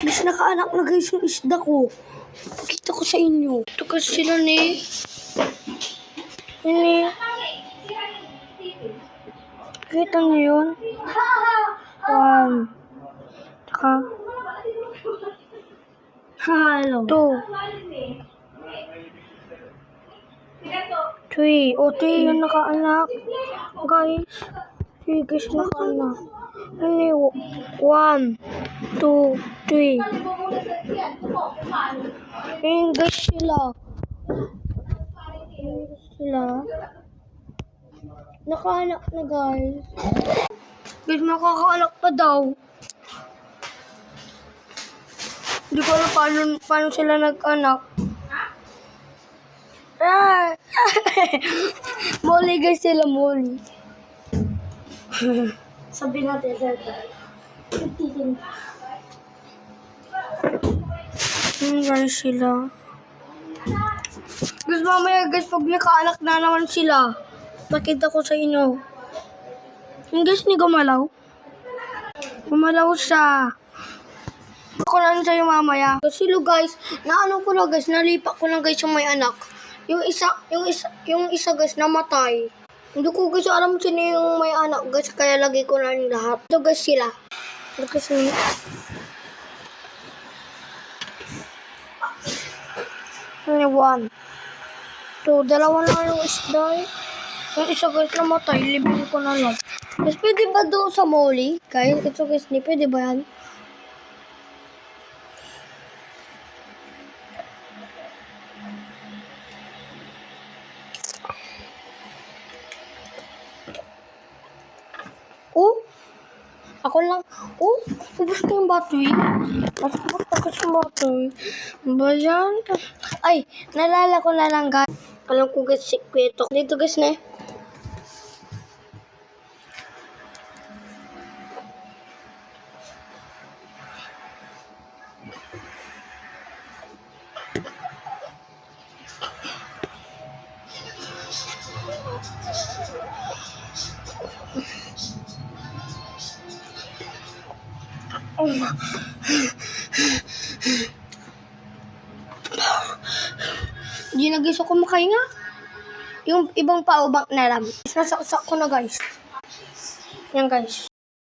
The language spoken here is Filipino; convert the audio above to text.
Guys, nakaanak na guys yung isda ko. Pakita ko sa inyo. Ito kasi sila ni. Ini. Kita niyo yun? 1. Tsaka. Halo. 2. 3. O, 3 yung nakaanak. Guys. 3 guys nakaanak. Ini. 1, 2, 3. Ayun guys sila. Nakaanak na guys. Guys, makakaanak pa daw. Hindi ko alam paano sila nag-anak. Molly guys sila, Molly. Sabi natin sir. Guys sila. Guys, mamaya guys, pag nakaanak na naman sila, pakita ko sa inyo. Yung guys, ni gumalaw. Gumalaw siya. Ako na sa'yo mamaya. So, silo guys, naano ko na guys, nalipak ko na guys yung may anak. Yung isa guys, namatay. Hindi ko guys alam sino yung may anak guys, kaya lagi ko na yung lahat. Ito guys sila. Ito guys sila. Ano, 1, 2, dalawa na yung isda eh. Yung isa guys namatay, libre ko na lang. Guys, pwede ba doon sa Molly? Guys, ito guys, pwede ba yan? Oh, ako lang. Oh, ubus na yung battery. Ubus na kasi yung battery. Ba yan? Ay, nalala ko na lang guys. Alam ko guys, sikreto. Dito guys na eh. Hindi na guys ako makahinga. Yung ibang paubang na lang. Nasaksak ko na guys. Yan guys.